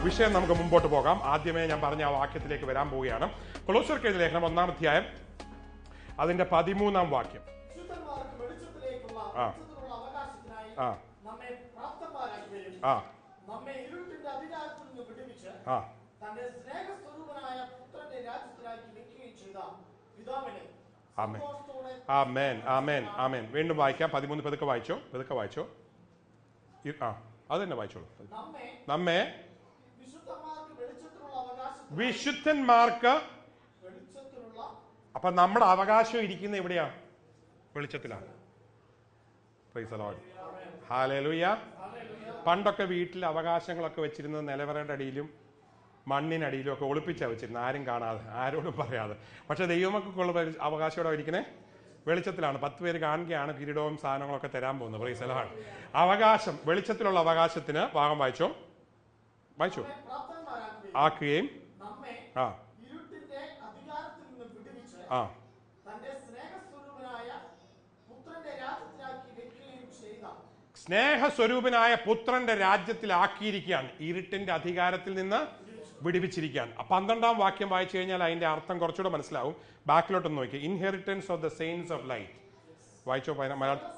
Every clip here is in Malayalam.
വിഷയം നമുക്ക് മുമ്പോട്ട് പോകാം. ആദ്യമേ ഞാൻ പറഞ്ഞ ആ വാക്യത്തിലേക്ക് വരാൻ പോവുകയാണ്. കൊലോസ്യർക്ക് എഴുതിയ ലേഖനം 1-ാം അധ്യായം അതിന്റെ 13-ാം വാക്യം. വീണ്ടും വായിക്കാം. 13 പതുക്കെ വായിച്ചോ. അത് തന്നെ വായിച്ചോളൂ. നമ്മെ വിശുദ്ധന്മാർക്ക്. അപ്പൊ നമ്മുടെ അവകാശം ഇരിക്കുന്ന എവിടെയാ? വെളിച്ചത്തിലാണ്. Praise the lord. ഹല്ലേലൂയ. പണ്ടൊക്കെ വീട്ടിൽ അവകാശങ്ങളൊക്കെ വെച്ചിരുന്നത് നിലവറയുടെ അടിയിലും മണ്ണിനടിയിലും ഒക്കെ ഒളിപ്പിച്ചാ വെച്ചിരുന്നത്, ആരും കാണാതെ, ആരോടും പറയാതെ. പക്ഷെ ദൈവമക്കൾക്കുള്ള അവകാശം ഇവിടെ ഇരിക്കണേ വെളിച്ചത്തിലാണ്. 10 പേര് കാണുകയാണ് കിരീടവും സാധനങ്ങളൊക്കെ തരാൻ പോകുന്നത്. Price the Lord. അവകാശം, വെളിച്ചത്തിലുള്ള അവകാശത്തിന് ഭാഗം വായിച്ചു ആക്കുകയും സ്നേഹസ്വരൂപനായ പുത്രന്റെ രാജ്യത്തിലാക്കിയിരിക്കുകയാണ്. ഇരുട്ടിന്റെ അധികാരത്തിൽ നിന്ന് വിടുവിച്ചിരിക്കുകയാണ്. 12-ാം വാക്യം വായിച്ചു കഴിഞ്ഞാൽ അതിന്റെ അർത്ഥം കുറച്ചുകൂടെ മനസ്സിലാവും. ബാക്കിലോട്ടൊന്ന് നോക്കി. Inheritance of the saints of light വായിച്ചോ. മലയാളം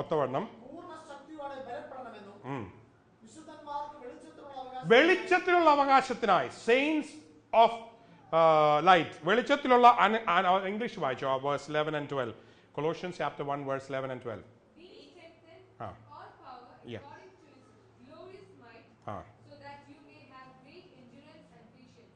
ഒത്തവണ്ണം വെളിച്ചത്തിലുള്ള അവകാശത്തിനായി, സെയിൻസ് ഓഫ് ലൈറ്റ്, വെളിച്ചത്തിലുള്ള. ഇംഗ്ലീഷ് വായിച്ചോ. Verse 11 and 12. Colossians chapter 1 verse 11 and 12. Yeah. So that you may have great endurance and patience,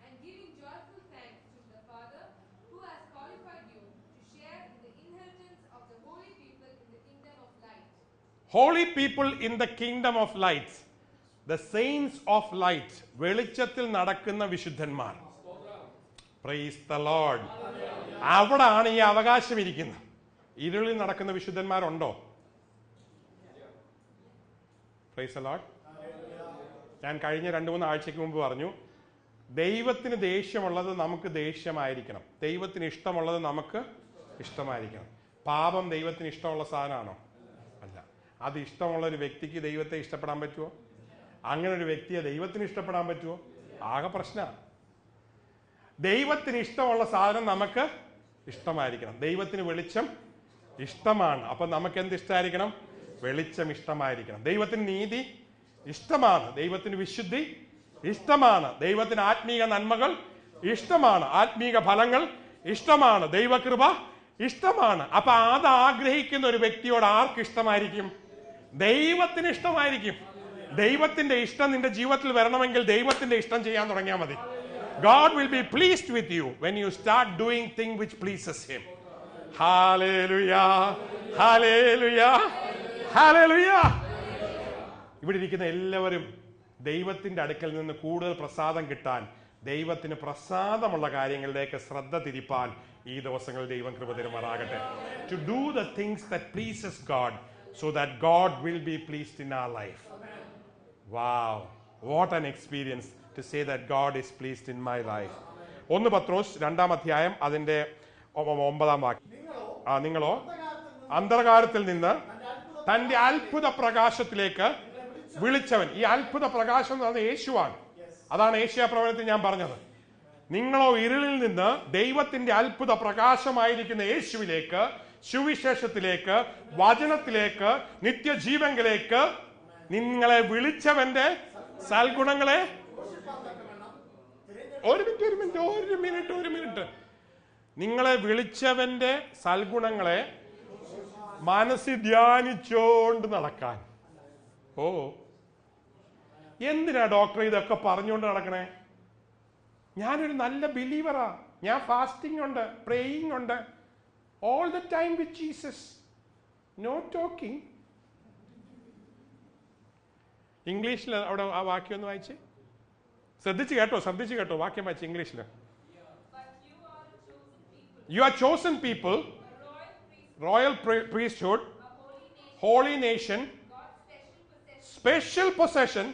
and giving joyful thanks to the Father who has qualified you to share in the inheritance of the holy people in the kingdom of light. Holy people in the kingdom of light. The saints of light. വെളിച്ചത്തിൽ നടക്കുന്ന വിശുദ്ധന്മാർ. Praise the Lord. അവിടാണ് ഈ അവകാശം ഇരിക്കുന്നത്. ഇരുളിൽ നടക്കുന്ന വിശുദ്ധന്മാരുണ്ടോ? Praise the Lord. ഞാൻ കഴിഞ്ഞ 2-3 ആഴ്ചയ്ക്ക് മുമ്പ് പറഞ്ഞു, ദൈവത്തിന് ദേഷ്യമുള്ളത് നമുക്ക് ദേഷ്യമായിരിക്കണം, ദൈവത്തിന് ഇഷ്ടമുള്ളത് നമുക്ക് ഇഷ്ടമായിരിക്കണം. പാപം ദൈവത്തിന് ഇഷ്ടമുള്ള സാധനമാണോ? അല്ല. അത് ഇഷ്ടമുള്ള ഒരു വ്യക്തിക്ക് ദൈവത്തെ ഇഷ്ടപ്പെടാൻ പറ്റുമോ? അങ്ങനെ ഒരു വ്യക്തിയെ ദൈവത്തിന് ഇഷ്ടപ്പെടാൻ പറ്റുമോ? ആകെ പ്രശ്നമാണ്. ദൈവത്തിന് ഇഷ്ടമുള്ള സാധനം നമുക്ക് ഇഷ്ടമായിരിക്കണം. ദൈവത്തിന് വെളിച്ചം ഇഷ്ടമാണ്. അപ്പൊ നമുക്ക് എന്ത് ഇഷ്ടമായിരിക്കണം? വെളിച്ചം ഇഷ്ടമായിരിക്കണം. ദൈവത്തിന് നീതി ഇഷ്ടമാണ്, ദൈവത്തിന് വിശുദ്ധി ഇഷ്ടമാണ്, ദൈവത്തിന് ആത്മീക നന്മകൾ ഇഷ്ടമാണ്, ആത്മീക ഫലങ്ങൾ ഇഷ്ടമാണ്, ദൈവകൃപ ഇഷ്ടമാണ്. അപ്പൊ അത് ആഗ്രഹിക്കുന്ന ഒരു വ്യക്തിയോട് ആർക്ക് ഇഷ്ടമായിരിക്കും? ദൈവത്തിന് ഇഷ്ടമായിരിക്കും. ദൈവത്തിന്റെ ഇഷ്ടം നിന്റെ ജീവിതത്തിൽ വരണമെങ്കിൽ ദൈവത്തിന്റെ ഇഷ്ടം ചെയ്യാൻ തുടങ്ങിയാൽ മതി. God will be pleased with you when you start doing things which pleases him. Hallelujah. Hallelujah. Hallelujah. ഇവിടെ ഇരിക്കുന്ന എല്ലാവരും ദൈവത്തിന്റെ അടുക്കൽ നിന്ന് കൂടുതൽ പ്രസാദം കിട്ടാൻ, ദൈവത്തിന് പ്രസാദമുള്ള കാര്യങ്ങളിലേക്ക് ശ്രദ്ധ തിരിപ്പാൻ ഈ ദിവസങ്ങളിൽ ദൈവം കൃപ തരുമാറാകട്ടെ. To do the things that pleases God so that God will be pleased in our life. Wow, what an experience to say that God is pleased in my life. 1 പത്രോസ് 2-ാം അധ്യായം അതിന്റെ 9-ാം വാക്യം. നിങ്ങളോ അന്ധകാരത്തിൽ നിന്ന് തന്റെ അത്ഭുത പ്രകാശത്തിലേക്ക് വിളിച്ചവൻ. ഈ അത്ഭുത പ്രകാശം എന്ന് പറഞ്ഞാൽ യേശുവാണ്. അതാണ് ഏഷ്യാ പ്രവചനത്തിൽ ഞാൻ പറഞ്ഞത്. നിങ്ങളോ ഇരുളിൽ നിന്ന് ദൈവത്തിന്റെ അത്ഭുത പ്രകാശമായിരിക്കുന്ന യേശുവിലേക്ക്, സുവിശേഷത്തിലേക്ക്, വചനത്തിലേക്ക്, നിത്യജീവങ്കിലേക്ക് നിങ്ങളെ വിളിച്ചവന്റെ സൽഗുണങ്ങളെ. ഒരു മിനിറ്റ്. നിങ്ങളെ വിളിച്ചവന്റെ സൽഗുണങ്ങളെ മനസ്സിൽ ധ്യാനിച്ചോണ്ട് നടക്കാൻ. ഓ, എന്തിനാ ഡോക്ടർ ഇതൊക്കെ പറഞ്ഞുകൊണ്ട് നടക്കണേ? ഞാനൊരു നല്ല ബിലീവറാ, ഞാൻ ഫാസ്റ്റിംഗ് ഉണ്ട്, പ്രേയിങ് ഉണ്ട്, all the time with Jesus, no talking. ഇംഗ്ലീഷിൽ അവിടെ ആ വാക്യം ഒന്ന് വായിച്ചേ. ശ്രദ്ധിച്ചു കേട്ടോ വാക്യം വായിച്ചു ഇംഗ്ലീഷിൽ. You are chosen people, royal priesthood, holy nation, special possession,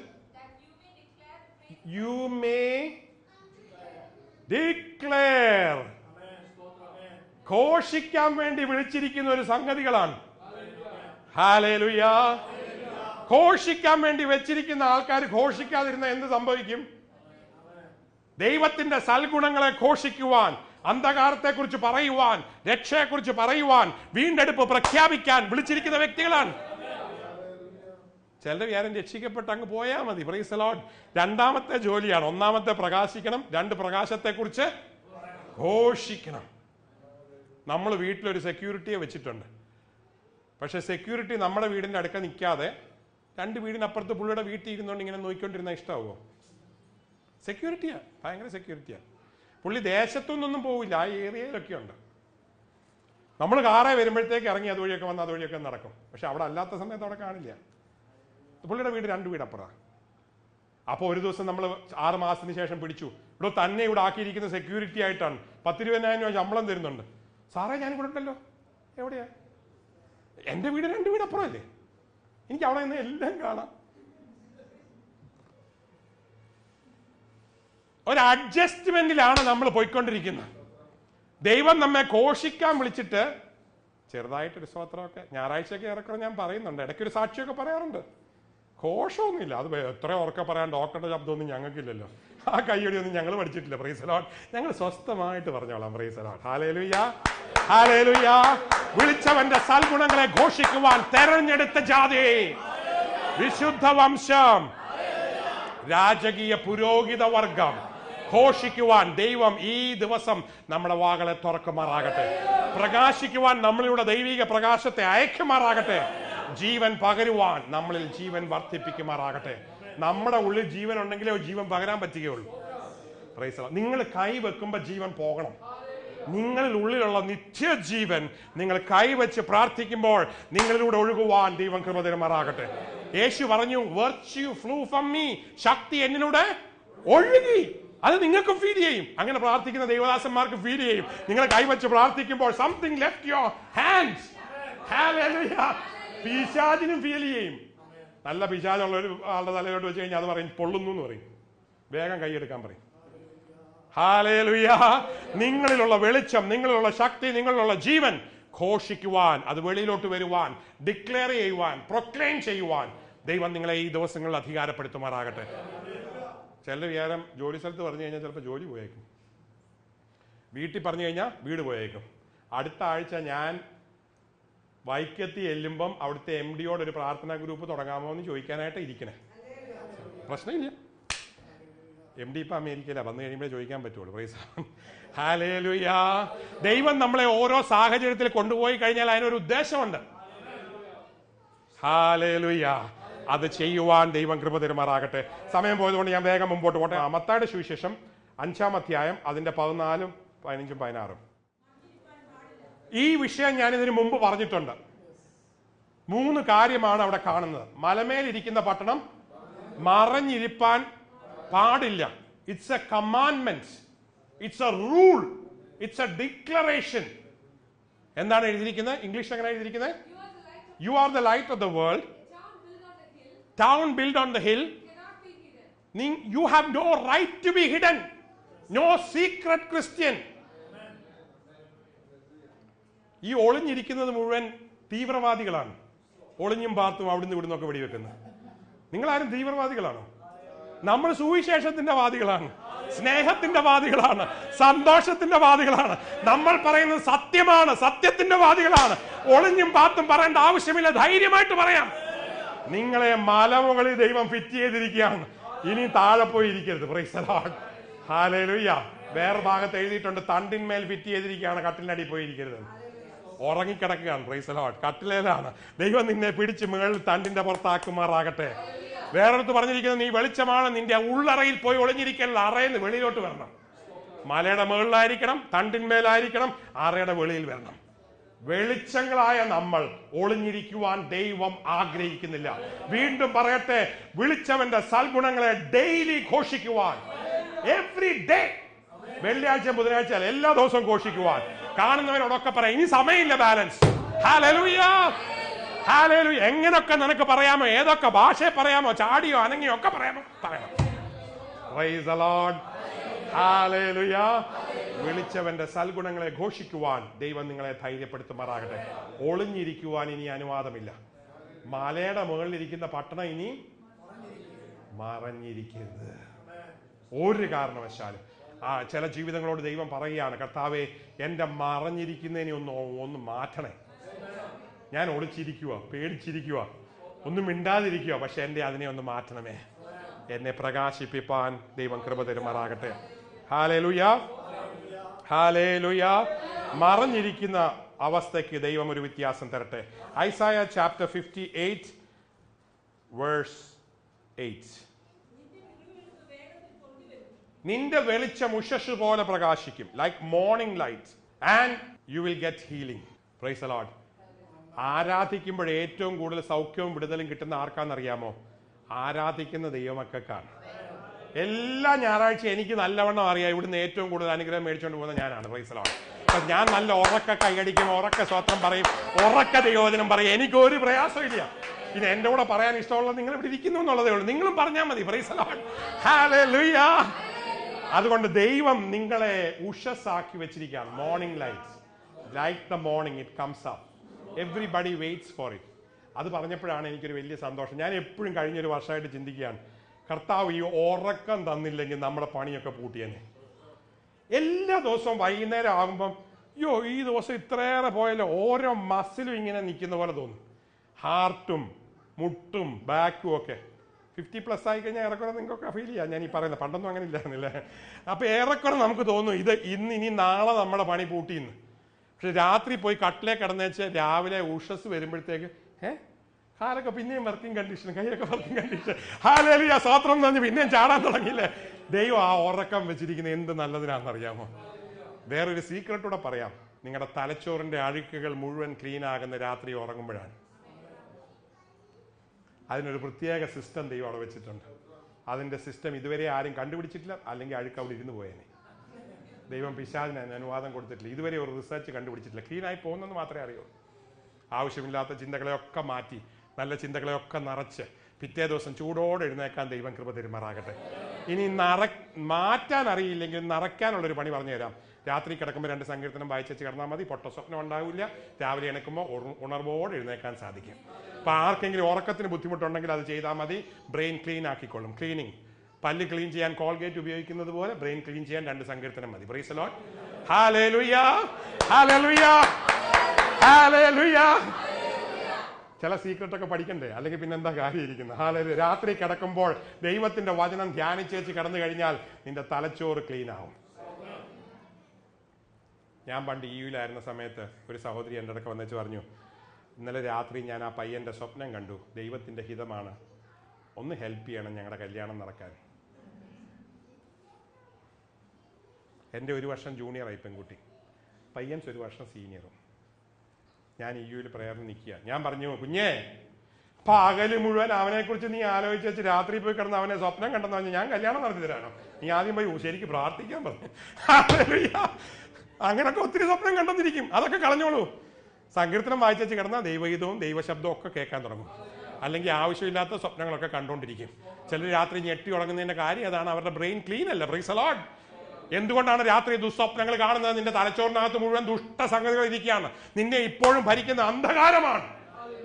you may declare. ഘോഷിക്കാൻ വേണ്ടി വിളിച്ചിരിക്കുന്ന ഒരു സംഗതികളാണ്. ഹല്ലേലൂയ. ഘോഷിക്കാൻ വേണ്ടി വെച്ചിരിക്കുന്ന ആൾക്കാർ ഘോഷിക്കാതിരുന്ന എന്ത് സംഭവിക്കും? ദൈവത്തിന്റെ സൽഗുണങ്ങളെ ഘോഷിക്കുവാൻ, അന്ധകാരത്തെക്കുറിച്ച് പറയുവാൻ, രക്ഷയെക്കുറിച്ച് പറയുവാൻ, വീണ്ടെടുപ്പ് പ്രഖ്യാപിക്കാൻ വിളിച്ചിരിക്കുന്ന വ്യക്തികളാണ്. ചിലർ വിചാരം രക്ഷിക്കപ്പെട്ട് അങ്ങ് പോയാൽ മതി. Praise the Lord. രണ്ടാമത്തെ ജോലിയാണ്. ഒന്നാമത്തെ പ്രകാശിക്കണം, രണ്ട് പ്രകാശത്തെക്കുറിച്ച് ഘോഷിക്കണം. നമ്മൾ വീട്ടിലൊരു സെക്യൂരിറ്റിയെ വെച്ചിട്ടുണ്ട്. പക്ഷെ സെക്യൂരിറ്റി നമ്മുടെ വീടിന്റെ അടുക്ക നിൽക്കാതെ രണ്ട് വീടിനപ്പുറത്ത് പുള്ളിയുടെ വീട്ടിൽ ഇരുന്നുകൊണ്ട് ഇങ്ങനെ നോക്കിക്കൊണ്ടിരുന്ന ഇഷ്ടമാവോ? സെക്യൂരിറ്റിയാ, ഭയങ്കര സെക്യൂരിറ്റിയാ. പുള്ളി ദേശത്തുനിന്നൊന്നും പോവില്ല, ആ ഏരിയയിലൊക്കെ ഉണ്ട്. നമ്മൾ കാറേ വരുമ്പോഴത്തേക്ക് ഇറങ്ങി അതുവഴിയൊക്കെ വന്ന് അതുവഴിയൊക്കെ നടക്കും. പക്ഷെ അവിടെ അല്ലാത്ത സമയത്ത് അവിടെ കാണില്ല. പുള്ളിയുടെ വീട് രണ്ട് വീടപ്പുറമാണ്. അപ്പോൾ ഒരു ദിവസം നമ്മൾ 6 മാസത്തിന് ശേഷം പിടിച്ചു. ഇവിടെ തന്നെ ഇവിടെ ആക്കിയിരിക്കുന്ന സെക്യൂരിറ്റി ആയിട്ടാണ്. 10-20,000 രൂപ ശമ്പളം തരുന്നുണ്ട്. സാറേ ഞാൻ ഇവിടെ ഉണ്ടല്ലോ. എവിടെയാ? എൻ്റെ വീട് 2 വീടപ്പുറമല്ലേ, എനിക്ക് അവിടെ നിന്ന് എല്ലാം കാണാം. ഒരു അഡ്ജസ്റ്റ്മെന്റിലാണ് നമ്മൾ പോയിക്കൊണ്ടിരിക്കുന്നത്. ദൈവം നമ്മെ ഘോഷിക്കാൻ വിളിച്ചിട്ട് ചെറുതായിട്ടൊരു സ്തോത്രമൊക്കെ ഞായറാഴ്ചയൊക്കെ ഇറക്കണം ഞാൻ പറയുന്നുണ്ട്, ഇടയ്ക്കൊരു സാക്ഷിയൊക്കെ പറയാറുണ്ട്. ഘോഷമൊന്നുമില്ല. അത് എത്ര ഉറക്കെ പറയാൻ ഡോക്ടറുടെ ശബ്ദമൊന്നും ഞങ്ങൾക്കില്ലല്ലോ. ആ കയ്യടിയൊന്നും ഞങ്ങൾ പഠിച്ചിട്ടില്ല. Praise the lord. ഞങ്ങൾ സ്വസ്ഥമായിട്ട് പറഞ്ഞോളാം. Praise the lord. Hallelujah, hallelujah. വിളിച്ചവന്റെ സൽഗുണങ്ങളെ ഘോഷിക്കുവാൻ തെരഞ്ഞെടുത്ത ജാതി, വിശുദ്ധ വംശം, രാജകീയ പുരോഹിത വർഗം ഘോഷിക്കുവാൻ ദൈവം ഈ ദിവസം നമ്മുടെ വാകളെ തുറക്കുമാറാകട്ടെ. പ്രകാശിക്കുവാൻ നമ്മളിലൂടെ ദൈവിക പ്രകാശത്തെ അയക്കുമാറാകട്ടെ. ജീവൻ പകരുവാൻ നമ്മളിൽ ജീവൻ വർദ്ധിപ്പിക്കുമാറാകട്ടെ. നമ്മുടെ ഉള്ളിൽ ജീവൻ ഉണ്ടെങ്കിലേ ജീവൻ പകരാൻ പറ്റുകയുള്ളൂ. Price the Lord. നിങ്ങൾ കൈ വെക്കുമ്പോൾ ജീവൻ പോകണം. നിങ്ങളിൽ ഉള്ളിലുള്ള നിത്യജീവൻ നിങ്ങൾ കൈവച്ച് പ്രാർത്ഥിക്കുമ്പോൾ നിങ്ങളിലൂടെ ഒഴുകുവാൻ ദൈവം കൃപ തരുമാറാകട്ടെ. യേശു പറഞ്ഞു, വെർച്യു ഫ്ലൂ ഫ്രം മീ, ശക്തി എന്നിലൂടെ ഒഴുകി. അത് നിങ്ങൾക്കും ഫീൽ ചെയ്യും. അങ്ങനെ പ്രാർത്ഥിക്കുന്ന ദൈവദാസന്മാർക്ക് ഫീൽ ചെയ്യും. നിങ്ങൾ കൈവച്ച് പ്രാർത്ഥിക്കുമ്പോൾ something left your hands. Hallelujah. പിശാചിനും ഫീൽ ചെയ്യും. നല്ല പിശാചുള്ള ഒരു ആളുടെ തലയിലോട്ട് വെച്ച് കഴിഞ്ഞാൽ അത് പറയും പൊള്ളുന്നു എന്ന് പറയും. വേഗം കൈയെടുക്കാൻ പറയും. ഹല്ലേലൂയ. നിങ്ങളിലുള്ള വെളിച്ചം, നിങ്ങളിലുള്ള ശക്തി, നിങ്ങളിലുള്ള ജീവൻ ഘോഷിക്കുവാൻ, അത് വെളിയിലോട്ട് വരുവാൻ, ഡിക്ലെയർ ചെയ്യുവാൻ, പ്രൊക്ലെയിം ചെയ്യുവാൻ ദൈവം നിങ്ങളെ ഈ ദിവസങ്ങളിൽ അധികാരപ്പെടുത്തുമാറാകട്ടെ. ചില വിചാരം ജോലി സ്ഥലത്ത് പറഞ്ഞു കഴിഞ്ഞാൽ ചിലപ്പോൾ ജോലി പോയേക്കും, വീട്ടിൽ പറഞ്ഞു കഴിഞ്ഞാൽ വീട് പോയേക്കും. അടുത്ത ആഴ്ച ഞാൻ വൈക്കത്തി ചെല്ലുമ്പം അവിടുത്തെ MD ഒരു പ്രാർത്ഥനാ ഗ്രൂപ്പ് തുടങ്ങാമോ എന്ന് ചോദിക്കാനായിട്ട് ഇരിക്കണേ. പ്രശ്നമില്ല, MD ഇപ്പം അമേരിക്കയിലാണ്, വന്നു കഴിയുമ്പോഴേ ചോദിക്കാൻ പറ്റുള്ളൂ. Price hallelujah. ദൈവം നമ്മളെ ഓരോ സാഹചര്യത്തിൽ കൊണ്ടുപോയി കഴിഞ്ഞാൽ അതിനൊരു ഉദ്ദേശമുണ്ട്. ഹല്ലേലൂയ. അത് ചെയ്യുവാൻ ദൈവം കൃപ തരുമാറാകട്ടെ. സമയം പോയതുകൊണ്ട് ഞാൻ വേഗം മുമ്പോട്ട് പോട്ടെ. മത്തായിയുടെ സുവിശേഷം 5-ാം അധ്യായം അതിന്റെ 14, 15, 16. ഈ വിഷയം ഞാൻ ഇതിനു മുമ്പ് പറഞ്ഞിട്ടുണ്ട്. 3 കാര്യമാണ് അവിടെ കാണുന്നത്. മലമേലിരിക്കുന്ന പട്ടണം മറഞ്ഞിരിപ്പാൻ പാടില്ല. It's A commandment, it's A rule, it's A declaration. എന്താണ് എഴുതിയിരിക്കുന്നത്? ഇംഗ്ലീഷ് എങ്ങനെ എഴുതിയിരിക്കുന്നത്? You are the light of the world. Town built on the hill cannot be hidden. You have no right to be hidden. No secret Christian. ഈ ഒളിഞ്ഞിരിക്കുന്നത് മുഴുവൻ തീവ്രവാദികളാണ്. ഒളിഞ്ഞും പാർത്തും അവിടുന്ന് ഇവിടുന്നൊക്കെ വെടിവെക്കുന്നത്. നിങ്ങളാരും തീവ്രവാദികളാണോ? നമ്മൾ സുവിശേഷത്തിന്റെ വാദികളാണ്, സ്നേഹത്തിന്റെ വാദികളാണ്, സന്തോഷത്തിന്റെ വാദികളാണ്. നമ്മൾ പറയുന്നത് സത്യമാണ്, സത്യത്തിന്റെ വാദികളാണ്. ഒളിഞ്ഞും പാത്തും പറയേണ്ട ആവശ്യമില്ല, ധൈര്യമായിട്ട് പറയാം. നിങ്ങളെ മലമുകളിൽ ദൈവം ഫിറ്റ് ചെയ്തിരിക്കുകയാണ്. ഇനി താഴെ പോയി ഇരിക്കരുത്. Praise the lord. ഹല്ലേലൂയ. വേറെ ഭാഗത്ത് എഴുതിയിട്ടുണ്ട്, തണ്ടിന്മേൽ ഫിറ്റ് ചെയ്തിരിക്കുകയാണ്, കട്ടിലിനടി പോയിരിക്കരുത്. ഉറങ്ങിക്കിടക്കുകയാണ്. Praise the lord. കട്ടിലേലാണ്. ദൈവം നിന്നെ പിടിച്ച് മുകളിൽ തണ്ടിന്റെ പുറത്താക്കുമാറാകട്ടെ. വേറൊരുത്ത് പറഞ്ഞിരിക്കുന്നത്, നീ വെളിച്ചമാണ്, നിന്റെ ഉള്ളറയിൽ പോയി ഒളിഞ്ഞിരിക്കല്ല, അറയിൽ വെളിയിലോട്ട് വരണം. മലയുടെ മുകളിലായിരിക്കണം, തണ്ടിന്മേലായിരിക്കണം, അറയുടെ വെളിയിൽ വരണം. വെളിച്ചങ്ങളായ നമ്മൾ ഒളിഞ്ഞിരിക്കുവാൻ ദൈവം ആഗ്രഹിക്കുന്നില്ല. വീണ്ടും പറയട്ടെ, വിളിച്ചവന്റെ സൽഗുണങ്ങളെ ഡെയിലി ഘോഷിക്കുവാൻ, എവ്രി ഡേ, വെള്ളിയാഴ്ച ബുധനാഴ്ച എല്ലാ ദിവസവും ഘോഷിക്കുവാൻ. കാണുന്നവരോടൊക്കെ പറയാം, ഇനി സമയമില്ല, ബാലൻസ്. Hallelujah, hallelujah. എങ്ങനൊക്കെ നിനക്ക് പറയാമോ, ഏതൊക്കെ ഭാഷ പറയാമോ, ചാടിയോ അനങ്ങിയോ ഒക്കെ പറയാമോ, പറയണം. Price the lord. ഹല്ലേലൂയ. വിളിച്ചവന്റെ സൽഗുണങ്ങളെ ഘോഷിക്കുവാൻ ദൈവം നിങ്ങളെ ധൈര്യപ്പെടുത്തുമാറാകട്ടെ. ഒളിഞ്ഞിരിക്കുവാൻ ഇനി അനുവാദമില്ല. മലയുടെ മുകളിലിരിക്കുന്ന പട്ടണം ഇനി മറഞ്ഞിരിക്കരുത് ഒരു കാരണവശാലും. ചില ജീവിതങ്ങളോട് ദൈവം പറയുകയാണ്, കർത്താവേ എന്റെ മറഞ്ഞിരിക്കുന്നതിനെ ഒന്ന് മാറ്റണേ. ഞാൻ ഒളിച്ചിരിക്കുക, പേടിച്ചിരിക്കുക, ഒന്നും മിണ്ടാതിരിക്കുക, പക്ഷെ എന്റെ അതിനെ ഒന്ന് മാറ്റണമേ. എന്നെ പ്രകാശിപ്പിപ്പാൻ ദൈവം കൃപ തരുമാറാകട്ടെ. Hallelujah, hallelujah. മറഞ്ഞിരിക്കുന്ന അവസ്ഥയ്ക്ക് ദൈവം ഒരു വ്യത്യാസം തരട്ടെ. Isaiah chapter 58 verse 8. നിന്റെ വെളിച്ചം ഉഷസ് പോലെ പ്രകാശിക്കും, like morning light, and you will get healing. Praise the lord. ആരാധിക്കുമ്പോൾ ഏറ്റവും കൂടുതൽ സൗഖ്യവും വിടുതലും കിട്ടുന്ന ആർക്കാണെന്നറിയാമോ? ആരാധിക്കുന്ന ദൈവമക്കൾക്കാണ്. എല്ലാ ഞായറാഴ്ച എനിക്ക് നല്ലവണ്ണം അറിയാം ഇവിടുന്ന് ഏറ്റവും കൂടുതൽ അനുഗ്രഹം മേടിച്ചുകൊണ്ട് പോകുന്ന ഞാനാണ്. Price the Lord. ഞാൻ നല്ല ഉറക്ക കൈയടിക്കും, ഉറക്ക സ്വത്രം പറയും, ഉറക്ക ദൈവവചനം പറയും. എനിക്ക് ഒരു പ്രയാസമില്ല. പിന്നെ എന്റെ കൂടെ പറയാൻ ഇഷ്ടമുള്ളത് നിങ്ങൾ ഇവിടെ ഇരിക്കുന്നു എന്നുള്ളതേ ഉള്ളൂ. നിങ്ങളും പറഞ്ഞാൽ മതി. Praise the lord. ഹല്ലേലൂയ. അതുകൊണ്ട് ദൈവം നിങ്ങളെ ഉഷസ്സാക്കി വെച്ചിരിക്കുകയാണ്. Morning lights, like the morning it comes up, everybody weights for it. അത് പറഞ്ഞപ്പോഴാണ് എനിക്കൊരു വലിയ സന്തോഷം. ഞാൻ എപ്പോഴും കഴിഞ്ഞൊരു വർഷമായിട്ട് ചിന്തിക്കുകയാണ്, കർത്താവ് ഈ ഉറക്കം തന്നില്ലെങ്കിൽ നമ്മുടെ പണിയൊക്കെ പൂട്ടിയേനെ. എല്ലാ ദിവസവും വൈകുന്നേരം ആകുമ്പം അയ്യോ ഈ ദിവസം ഇത്രയേറെ പോയല്ലോ, ഓരോ മസിലും ഇങ്ങനെ നിൽക്കുന്ന പോലെ തോന്നും. ഹാർട്ടും മുട്ടും ബാക്കും ഒക്കെ 50+ ആയി കഴിഞ്ഞാൽ ഏറെക്കുറെ നിങ്ങൾക്കൊക്കെ ഫീൽ ചെയ്യാം. ഞാൻ ഈ പറയുന്നത്, പണ്ടൊന്നും അങ്ങനെ ഇല്ലായിരുന്നില്ലേ. അപ്പൊ ഏറെക്കുറെ നമുക്ക് തോന്നും ഇത് ഇനി നാളെ നമ്മുടെ പണി പൂട്ടിയെന്ന്. പക്ഷെ രാത്രി പോയി കട്ടിലേ കിടന്നേച്ച് രാവിലെ ഉഷസ് വരുമ്പോഴത്തേക്ക് കാലൊക്കെ പിന്നെയും വർക്കിംഗ് കണ്ടീഷൻ, കൈയൊക്കെ വർക്കിംഗ് കണ്ടീഷൻ. ഹല്ലേലൂയ, സ്തോത്രം എന്ന് പറഞ്ഞ് പിന്നെയും ചാടാൻ തുടങ്ങിയില്ലേ. ദൈവം ആ ഉറക്കം വെച്ചിരിക്കുന്നത് എന്ത് നല്ലതിനാണെന്നറിയാമോ? വേറൊരു സീക്രട്ടൂടെ പറയാം. നിങ്ങളുടെ തലച്ചോറിന്റെ അഴുക്കുകൾ മുഴുവൻ ക്ലീൻ ആകുന്ന രാത്രി ഉറങ്ങുമ്പോഴാണ്. അതിനൊരു പ്രത്യേക സിസ്റ്റം ദൈവം അവിടെ വെച്ചിട്ടുണ്ട്. അതിന്റെ സിസ്റ്റം ഇതുവരെ ആരും കണ്ടുപിടിച്ചിട്ടില്ല, അല്ലെങ്കിൽ അഴുക്ക് അവിടെ ഇരുന്ന് പോയേനെ. ദൈവം പിശാചിന് അനുവാദം കൊടുത്തിട്ടില്ല. ഇതുവരെ ഒരു റിസർച്ച് കണ്ടുപിടിച്ചിട്ടില്ല. ക്ലീനായി പോകുന്നെന്ന് മാത്രമേ അറിയൂ. ആവശ്യമില്ലാത്ത ചിന്തകളെയൊക്കെ മാറ്റി നല്ല ചിന്തകളെയൊക്കെ നിറച്ച് പിറ്റേ ദിവസം ചൂടോടെ എഴുന്നേക്കാൻ ദൈവം കൃപ തരുമാറാകട്ടെ. ഇനി മാറ്റാൻ അറിയില്ലെങ്കിൽ നിറയ്ക്കാനുള്ളൊരു പണി പറഞ്ഞു തരാം. രാത്രി കിടക്കുമ്പോൾ 2 സങ്കീർത്തനം വായിച്ചു കിടന്നാൽ മതി. പൊട്ട സ്വപ്നം ഉണ്ടാവില്ല. രാവിലെ എണീക്കുമ്പോൾ ഉണർവോടെ എഴുന്നേക്കാൻ സാധിക്കും. അപ്പൊ ആർക്കെങ്കിലും ഉറക്കത്തിന് ബുദ്ധിമുട്ടുണ്ടെങ്കിൽ അത് ചെയ്താൽ മതി. ബ്രെയിൻ ക്ലീൻ ആക്കിക്കൊള്ളും. ക്ലീനിങ്, പല്ല് ക്ലീൻ ചെയ്യാൻ കോൾഗേറ്റ് ഉപയോഗിക്കുന്നത് പോലെ ബ്രെയിൻ ക്ലീൻ ചെയ്യാൻ 2 സങ്കീർത്തനം മതി. Praise the lord. Hallelujah, hallelujah, hallelujah. ചില സീക്രട്ടൊക്കെ പഠിക്കണ്ടേ, അല്ലെങ്കിൽ പിന്നെ എന്താ കാര്യം ഇരിക്കുന്നത്. ഹല്ലേലൂയ. രാത്രി കിടക്കുമ്പോൾ ദൈവത്തിന്റെ വചനം ധ്യാനിച്ചേച്ച് കിടന്നു കഴിഞ്ഞാൽ നിന്റെ തലച്ചോറ് ക്ലീൻ ആവും. ഞാൻ പണ്ട് യുയിലായിരുന്ന സമയത്ത് ഒരു സഹോദരി എൻ്റെ അടുക്ക വന്നിച്ച് പറഞ്ഞു, ഇന്നലെ രാത്രി ഞാൻ ആ പയ്യന്റെ സ്വപ്നം കണ്ടു, ദൈവത്തിന്റെ ഹിതമാണ്, ഒന്ന് ഹെൽപ്പ് ചെയ്യണം ഞങ്ങളുടെ കല്യാണം നടക്കാൻ. എൻ്റെ 1 വർഷം ജൂനിയറായി പെൺകുട്ടി, പയ്യൻസ് 1 വർഷം സീനിയറും. ഞാൻ യുയിൽ പ്രേയറിന് നിൽക്കുക. ഞാൻ പറഞ്ഞു, കുഞ്ഞേ പകല് മുഴുവൻ അവനെ കുറിച്ച് നീ ആലോചിച്ച് വെച്ച് രാത്രി പോയി കിടന്ന് അവനെ സ്വപ്നം കണ്ടെന്ന് പറഞ്ഞു ഞാൻ കല്യാണം നടത്തി തരാനോ? നീ ആദ്യം പോയി ശരിക്ക് പ്രാർത്ഥിക്കാൻ പറഞ്ഞു. അങ്ങനൊക്കെ ഒത്തിരി സ്വപ്നം കണ്ടെന്നിരിക്കും, അതൊക്കെ കളഞ്ഞോളൂ. സങ്കീർത്തനം വായിച്ചു കിടന്നാൽ ദൈവഗീതവും ദൈവശബ്ദവും ഒക്കെ കേൾക്കാൻ തുടങ്ങും. അല്ലെങ്കിൽ ആവശ്യമില്ലാത്ത സ്വപ്നങ്ങളൊക്കെ കണ്ടുകൊണ്ടിരിക്കും. ചിലർ രാത്രി ഞെട്ടി ഉറങ്ങുന്നതിന്റെ കാര്യം അതാണ്, അവരുടെ ബ്രെയിൻ ക്ലീൻ അല്ല. Price the Lord. എന്തുകൊണ്ടാണ് രാത്രി ദുസ്വപ്നങ്ങൾ കാണുന്നത്? നിന്റെ തലച്ചോറിനകത്ത് മുഴുവൻ ദുഷ്ട സംഗതികൾ ഇരിക്കുകയാണ്. നിന്നെ ഇപ്പോഴും ഭരിക്കുന്ന അന്ധകാരമാണ്.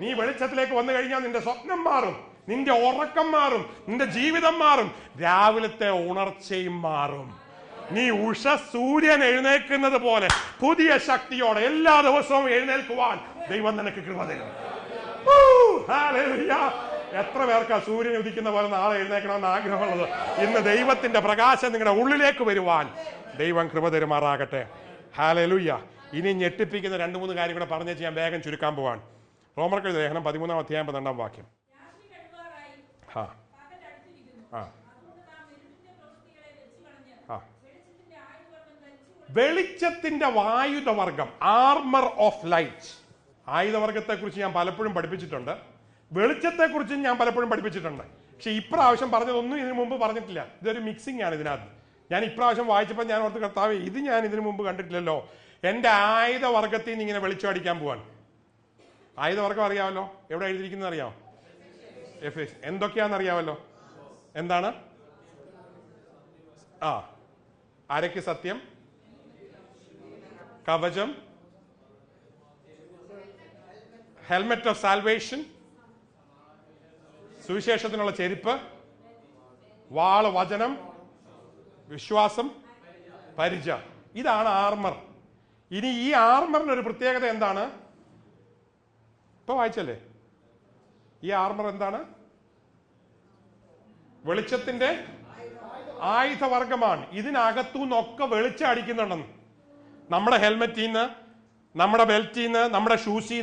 നീ വെളിച്ചത്തിലേക്ക് വന്നു കഴിഞ്ഞാൽ നിന്റെ സ്വപ്നം മാറും, നിന്റെ ഉറക്കം മാറും, നിന്റെ ജീവിതം മാറും, രാവിലത്തെ ഉണർച്ചയും മാറും. നീ സൂര്യൻ എഴുന്നേൽക്കുന്നത് പോലെ പുതിയ ശക്തിയോടെ എല്ലാ ദിവസവും എഴുന്നേൽക്കുവാൻ ദൈവം നിനക്ക് കൃപ തരും. എത്ര പേർക്കാ സൂര്യൻ ഉദിക്കുന്ന പോലെ നാളെ എഴുന്നേക്കണമെന്ന് ആഗ്രഹമുള്ളത്? ഇന്ന് ദൈവത്തിന്റെ പ്രകാശം നിങ്ങളുടെ ഉള്ളിലേക്ക് വരുവാൻ ദൈവം കൃപ തരുമാറാകട്ടെ. ഹല്ലേലൂയ. ഇനി ഞെട്ടിപ്പിക്കുന്ന 2-3 കാര്യം കൂടെ പറഞ്ഞു ഞാൻ വേഗം ചുരുക്കാൻ പോവാൻ. റോമർക്ക് ലേഖനം 13-ാം അധ്യായം 12-ാം വാക്യം. വെളിച്ചത്തിന്റെ ആയുധവർഗം, ആർമർ ഓഫ് ലൈറ്റ്. ആയുധവർഗത്തെ കുറിച്ച് ഞാൻ പലപ്പോഴും പഠിപ്പിച്ചിട്ടുണ്ട്, വെളിച്ചത്തെക്കുറിച്ചും ഞാൻ പലപ്പോഴും പഠിപ്പിച്ചിട്ടുണ്ട്. പക്ഷെ ഇപ്രാവശ്യം പറഞ്ഞതൊന്നും ഇതിനു മുമ്പ് പറഞ്ഞിട്ടില്ല. ഇതൊരു മിക്സിംഗ് ആണ് ഇതിനകത്ത്. ഞാൻ ഇപ്രാവശ്യം വായിച്ചപ്പോൾ ഞാൻ ഓർത്ത്, കർത്താവേ ഇത് ഞാൻ ഇതിനു മുമ്പ് കണ്ടിട്ടില്ലല്ലോ. എന്റെ ആയുധവർഗത്തിൽ നിന്ന് ഇങ്ങനെ വെളിച്ചം അടിക്കാൻ പോവാൻ. ആയുധവർഗം അറിയാമല്ലോ, എവിടെ എഴുതിയിരിക്കുന്നത് അറിയാമോ? എഫേസ്. എന്തൊക്കെയാണെന്ന് അറിയാമല്ലോ. എന്താണ്? അരയ്ക്ക് സത്യം, കവചം, ഹെൽമെറ്റ് ഓഫ് സാൽവേഷൻ, സുവിശേഷത്തിനുള്ള ചെരുപ്പ്, വാള് വചനം, വിശ്വാസം, പരിച. ഇതാണ് ആർമർ. ഇനി ഈ ആർമറിന്റെ ഒരു പ്രത്യേകത എന്താണ്? ഇപ്പൊ വായിച്ചല്ലേ, ഈ ആർമർ എന്താണ്? വെളിച്ചത്തിന്റെ ആയുധവർഗമാണ്. ഇതിനകത്തുനിന്നൊക്കെ വെളിച്ചം അടിക്കുന്നുണ്ടെന്ന്. നമ്മുടെ ഹെൽമെറ്റിൽ നിന്ന്, നമ്മുടെ ബെൽറ്റിൽ നിന്ന്, നമ്മുടെ ഷൂസിൽ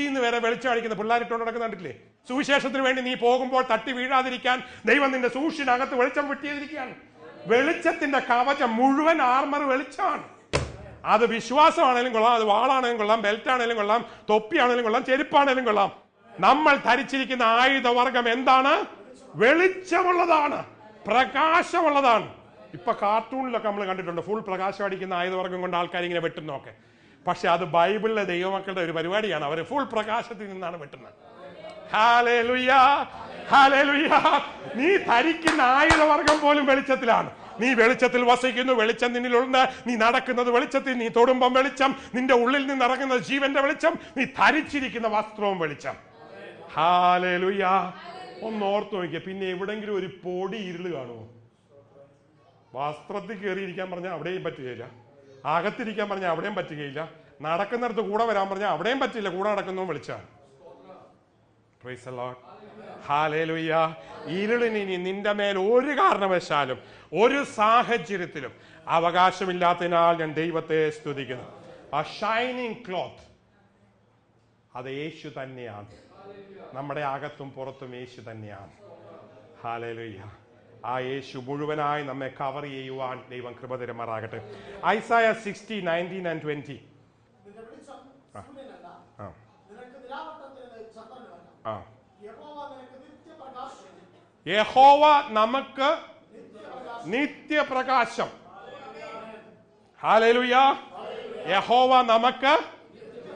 നിന്ന് വരെ വെളിച്ചം അടിക്കുന്ന പിള്ളേരിട്ടോണ്ട് നടക്കുന്നുണ്ടില്ലേ? സുവിശേഷത്തിന് വേണ്ടി നീ പോകുമ്പോൾ തട്ടി വീഴാതിരിക്കാൻ ദൈവം നിന്റെ സൂക്ഷിനകത്ത് വെളിച്ചം വെട്ടിയിരിക്കുകയാണ്. വെളിച്ചത്തിന്റെ കവചം മുഴുവൻ ആർമർ വെളിച്ചമാണ്. അത് വിശ്വാസമാണേലും കൊള്ളാം, അത് വാളാണേലും കൊള്ളാം, ബെൽറ്റ് ആണേലും കൊള്ളാം, തൊപ്പിയാണേലും കൊള്ളാം, ചെരുപ്പാണേലും കൊള്ളാം. നമ്മൾ ധരിച്ചിരിക്കുന്ന ആയുധവർഗം എന്താണ്? വെളിച്ചമുള്ളതാണ്, പ്രകാശമുള്ളതാണ്. ഇപ്പൊ കാർട്ടൂണിലൊക്കെ നമ്മൾ കണ്ടിട്ടുണ്ട് ഫുൾ പ്രകാശം അടിക്കുന്ന ആയുധവർഗം കൊണ്ട് ആൾക്കാർ ഇങ്ങനെ വെട്ടുന്നൊക്കെ. പക്ഷെ അത് ബൈബിളിലെ ദൈവമക്കളുടെ ഒരു പരിപാടിയാണ്. അവർ ഫുൾ പ്രകാശത്തിൽ നിന്നാണ് വെട്ടുന്നത്. Hallelujah, hallelujah. നീ ധരിക്കുന്ന ആയുധവർഗം പോലും വെളിച്ചത്തിലാണ്. നീ വെളിച്ചത്തിൽ വസിക്കുന്നു, വെളിച്ചം നിന്നിലുണ്ട്. നീ നടക്കുന്നത് വെളിച്ചത്തിൽ, നീ തൊടുമ്പം വെളിച്ചം, നിന്റെ ഉള്ളിൽ നിന്ന് ഇറങ്ങുന്നത് ജീവന്റെ വെളിച്ചം, നീ ധരിച്ചിരിക്കുന്ന വസ്ത്രവും വെളിച്ചം. ഹല്ലേലൂയ. ഒന്ന് ഓർത്ത് നോക്കിയ, പിന്നെ എവിടെങ്കിലും ഒരു പൊടി ഇരുള് കാണുമോ? വസ്ത്രത്തിൽ കയറിയിരിക്കാൻ പറഞ്ഞാൽ അവിടെയും പറ്റുകയില്ല, അകത്തിരിക്കാൻ പറഞ്ഞാൽ അവിടെയും പറ്റുകയില്ല, നടക്കുന്നിടത്ത് കൂടെ വരാൻ പറഞ്ഞാൽ അവിടെയും പറ്റില്ല. കൂടെ നടക്കുന്നതും വെളിച്ചമാണ്. Praise the lord, hallelujah. ഇരുളിന് ഇനി നിന്റെ മേൽ ഒരു കാരണവശാലും ഒരു സാഹചര്യത്തിലും അവകാശമില്ലാത്തതിനാൽ ഞാൻ ദൈവത്തെ സ്തുതിക്കുന്നു. ആ ഷൈനിങ് ക്ലോത്ത് അത് യേശു തന്നെയാണ്. നമ്മുടെ അകത്തും പുറത്തും യേശു തന്നെയാണ്. ഹല്ലേലൂയ. ആ യേശു മുഴുവനായി നമ്മെ കവർ ചെയ്യുവാൻ ദൈവം കൃപ തരുമാറാകട്ടെ. ഐസായ 60:19 and 20. യഹോവ നമുക്ക് നിത്യപ്രകാശം. ഹല്ലേലൂയ. യഹോവ നമുക്ക്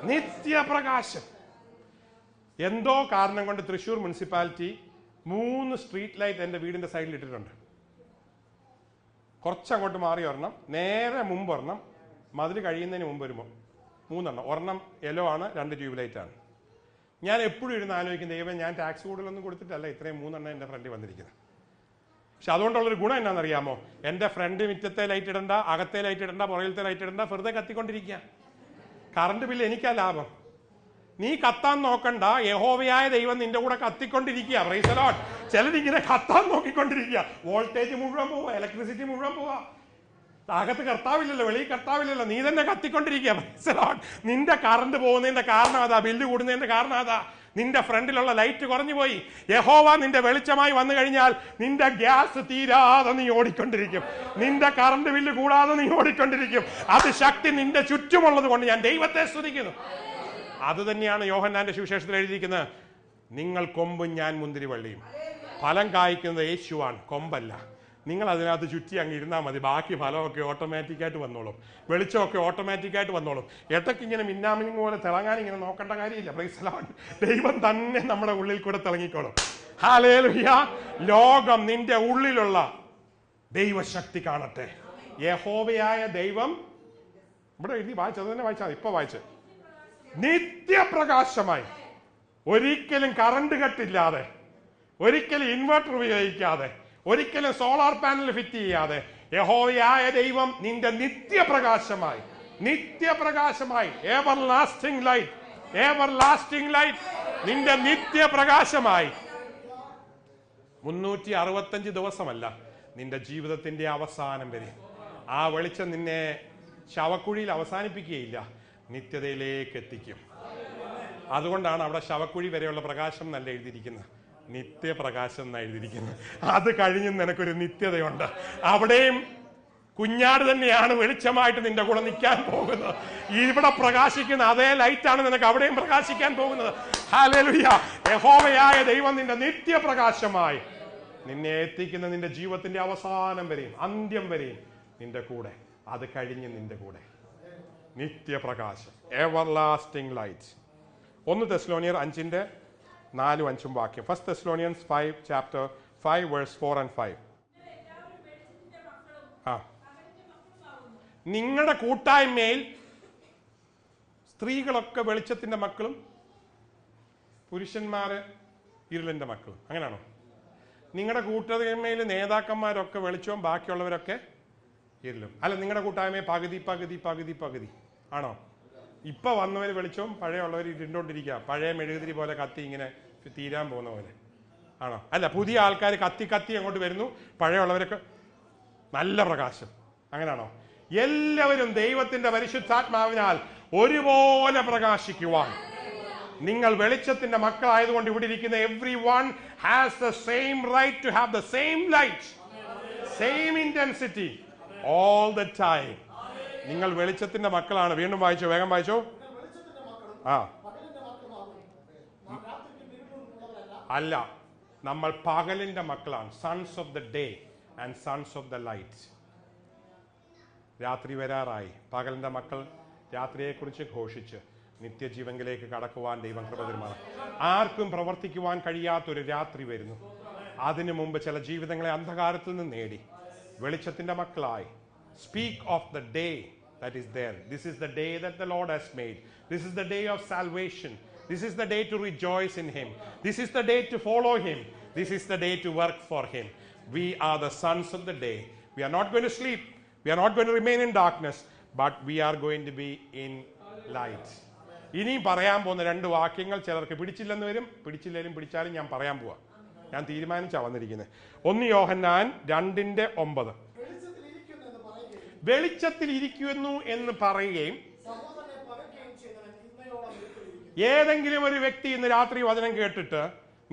നിത്യപ്രകാശം. എന്തോ കാരണം കൊണ്ട് തൃശ്ശൂർ മുനിസിപ്പാലിറ്റി 3 സ്ട്രീറ്റ് ലൈറ്റ് എൻ്റെ വീടിന്റെ സൈഡിൽ ഇട്ടിട്ടുണ്ട്. കുറച്ചങ്ങോട്ട് മാറി ഒരെണ്ണം, നേരെ മുമ്പ് ഒരെണ്ണം, മതിൽ കഴിയുന്നതിന് മുമ്പ് ഒരു 3 ഒരെണ്ണം യെല്ലോ ആണ്, 2 ട്യൂബ് ലൈറ്റ് ആണ്. ഞാൻ എപ്പോഴും ഇരുന്ന് ആലോചിക്കും, ദൈവം ഞാൻ ടാക്സ് കൂടുതലൊന്നും കൊടുത്തിട്ടല്ല ഇത്രയും 3 എൻ്റെ ഫ്രണ്ടിൽ വന്നിരിക്കുന്നത്. പക്ഷെ അതുകൊണ്ടുള്ളൊരു ഗുണം എന്നാണെന്നറിയാമോ? എൻ്റെ ഫ്രണ്ട് മുറ്റത്തെ ലൈറ്റ് ഇടണ്ട, അകത്തെ ലൈറ്റ് ഇടണ്ട, പുറകിലത്തെ ലൈറ്റ് ഇടണ്ട, വെറുതെ കത്തിക്കൊണ്ടിരിക്കുക. കറണ്ട് ബില്ല് എനിക്കാ ലാഭം. നീ കത്താൻ നോക്കണ്ട, യഹോവയായ ദൈവം നിന്റെ കൂടെ കത്തിക്കൊണ്ടിരിക്കുക. Praise the lord. ചിലരിങ്ങനെ കത്താൻ നോക്കിക്കൊണ്ടിരിക്കുക. വോൾട്ടേജ് മുഴുവൻ പോവാ, ഇലക്ട്രിസിറ്റി മുഴുവൻ പോവാ. അകത്ത് കർത്താവില്ലല്ലോ, വെളിയിൽ കർത്താവില്ലല്ലോ, നീ തന്നെ കത്തിക്കൊണ്ടിരിക്കുക. Praise the lord. നിന്റെ കറണ്ട് പോകുന്നതിന്റെ കാരണം അതാ, ബില്ല് കൂടുന്നതിന്റെ കാരണം അതാ. നിന്റെ ഫ്രണ്ടിലുള്ള ലൈറ്റ് കുറഞ്ഞു പോയി. യഹോവ നിന്റെ വെളിച്ചമായി വന്നു കഴിഞ്ഞാൽ നിന്റെ ഗ്യാസ് തീരാതെ നീ ഓടിക്കൊണ്ടിരിക്കും, നിന്റെ കറണ്ട് ബില്ല് കൂടാതെ നീ ഓടിക്കൊണ്ടിരിക്കും. അത് ശക്തി നിന്റെ ചുറ്റുമുള്ളത് കൊണ്ട് ഞാൻ ദൈവത്തെ സ്തുതിക്കുന്നു. അത് തന്നെയാണ് യോഹന്നാന്റെ സുവിശേഷത്തിൽ എഴുതിയിരിക്കുന്നത്. നിങ്ങൾ കൊമ്പും ഞാൻ മുന്തിരിവള്ളിയും. ഫലം കായ്ക്കുന്നത് യേശുവാണ്, കൊമ്പല്ല. നിങ്ങൾ അതിനകത്ത് ചുറ്റി അങ്ങ് ഇരുന്നാൽ മതി, ബാക്കി ഫലമൊക്കെ ഓട്ടോമാറ്റിക്കായിട്ട് വന്നോളും, വെളിച്ചമൊക്കെ ഓട്ടോമാറ്റിക്കായിട്ട് വന്നോളും. ഇടയ്ക്ക് ഇങ്ങനെ മിന്നാമിനിങ് പോലെ തിളങ്ങാൻ ഇങ്ങനെ നോക്കേണ്ട കാര്യമില്ല. Price the Lord. ദൈവം തന്നെ നമ്മുടെ ഉള്ളിൽ കൂടെ തിളങ്ങിക്കോളും. ഹല്ലേലൂയ. ലോകം നിന്റെ ഉള്ളിലുള്ള ദൈവശക്തി കാണട്ടെ. യഹോവയായ ദൈവം ഇവിടെ എഴുതി വായിച്ചത് തന്നെ വായിച്ചാൽ ഇപ്പൊ വായിച്ച് നിത്യപ്രകാശമായി, ഒരിക്കലും കറണ്ട് കട്ടില്ലാതെ, ഒരിക്കലും ഇൻവെർട്ടർ ഉപയോഗിക്കാതെ, ഒരിക്കലും സോളാർ പാനൽ ഫിറ്റ് ചെയ്യാതെ, യഹോവയായ ദൈവം നിന്റെ നിത്യപ്രകാശമായി, നിത്യപ്രകാശമായി, everlasting light, everlasting light, നിന്റെ നിത്യപ്രകാശമായി 365 ദിവസമല്ല, നിന്റെ ജീവിതത്തിന്റെ അവസാനം വരെ ആ വെളിച്ചം നിന്നെ ശവക്കുഴിയിൽ അവസാനിപ്പിക്കുകയില്ല, നിത്യതയിലേക്ക് എത്തിക്കും. അതുകൊണ്ടാണ് അവിടെ ശവക്കുഴി വരെയുള്ള പ്രകാശം എന്നല്ല എഴുതിയിരിക്കുന്നത്, നിത്യപ്രകാശം എന്നാണ് എഴുതിയിരിക്കുന്നത്. അത് കഴിഞ്ഞ് നിനക്കൊരു നിത്യതയുണ്ട്. അവിടെയും കുഞ്ഞാട് തന്നെയാണ് വെളിച്ചമായിട്ട് നിന്റെ കൂടെ നിൽക്കാൻ പോകുന്നത്. ഇവിടെ പ്രകാശിക്കുന്ന അതേ ലൈറ്റാണ് നിനക്ക് അവിടെയും പ്രകാശിക്കാൻ പോകുന്നത്. ഹല്ലേലൂയ. യഹോവയായ ദൈവം നിന്റെ നിത്യപ്രകാശമായി നിന്നെ എത്തിക്കുന്ന നിന്റെ ജീവിതത്തിന്റെ അവസാനം വരെയും അന്ത്യം വരെയും നിന്റെ കൂടെ, അത് കഴിഞ്ഞ് നിന്റെ കൂടെ നിത്യപ്രകാശം, എവർലാസ്റ്റിംഗ് ലൈറ്റ്. 1 തെസ്സലോനിയർ 5:4-5 വാക്യം. 1 Thessalonians 5 chapter 5 verse 4 and 5. നിങ്ങളുടെ കൂട്ടായ്മയിൽ സ്ത്രീകളൊക്കെ വെളിച്ചത്തിന്റെ മക്കളും പുരുഷന്മാര് ഇരുളിന്റെ മക്കളും. അങ്ങനെയാണോ? നിങ്ങളുടെ കൂട്ടായ്മയിൽ നേതാക്കന്മാരൊക്കെ വെളിച്ചവും ബാക്കിയുള്ളവരൊക്കെ ഇരുളും? അല്ല, നിങ്ങളുടെ കൂട്ടായ്മയെ പകുതി പകുതി പകുതി പകുതി ആണോ? ഇപ്പൊ വന്നവര് വെളിച്ചവും പഴയുള്ളവർ ഇരുണ്ടോണ്ടിരിക്കുക, പഴയ മെഴുകുതിരി പോലെ കത്തി ഇങ്ങനെ തീരാൻ പോകുന്ന പോലെ ആണോ? അല്ല, പുതിയ ആൾക്കാർ കത്തി കത്തി അങ്ങോട്ട് വരുന്നു, പഴയുള്ളവരൊക്കെ നല്ല പ്രകാശം. അങ്ങനെയാണോ? എല്ലാവരും ദൈവത്തിന്റെ പരിശുദ്ധാത്മാവിനാൽ ഒരുപോലെ പ്രകാശിക്കുവാൻ നിങ്ങൾ വെളിച്ചത്തിന്റെ മക്കളായതുകൊണ്ട് ഇവിടെ ഇരിക്കുന്ന everyone has the same right to have the same light, same intensity all the time. നിങ്ങൾ വെളിച്ചത്തിന്റെ മക്കളാണ്. വീണ്ടും വായിച്ചോ, വേഗം വായിച്ചോ. ആ, അല്ല, നമ്മൾ പകലിന്റെ മക്കളാണ്. Sons of the day and sons of the light. രാത്രി വരാറായി. പകലിന്റെ മക്കൾ രാത്രിയെക്കുറിച്ച് ഘോഷിച്ച് നിത്യജീവനിലേക്ക് കടക്കുവാൻ ദൈവം കൃപ തരുമാണ്. ആർക്കും പ്രവർത്തിക്കുവാൻ കഴിയാത്തൊരു രാത്രി വരുന്നു. അതിനു മുമ്പ് ചില ജീവിതങ്ങളെ അന്ധകാരത്തിൽ നിന്ന് നേടി വെളിച്ചത്തിന്റെ മക്കളായി. Speak of the day that is there. This is the day that the Lord has made. This is the day of salvation. This is the day to rejoice in Him. This is the day to follow Him. This is the day to work for Him. We are the sons of the day. We are not going to sleep. We are not going to remain in darkness, but we are going to be in light. ഇനിയും പറയാൻ പോകുന്ന രണ്ട് വാക്യങ്ങൾ ചിലർക്ക് പിടിച്ചില്ലെന്ന് വരും. പിടിച്ചില്ലെങ്കിലും പിടിച്ചാലും ഞാൻ പറയാൻ പോവാ. ഞാൻ തീരുമാനിച്ചാ വന്നിരിക്കുന്നത്. 1 യോഹന്നാൻ 2:9. വെളിച്ചത്തിൽ ഇരിക്കുന്നു എന്ന് പറയുകയും ഏതെങ്കിലും ഒരു വ്യക്തി ഇന്ന് രാത്രി വചനം കേട്ടിട്ട്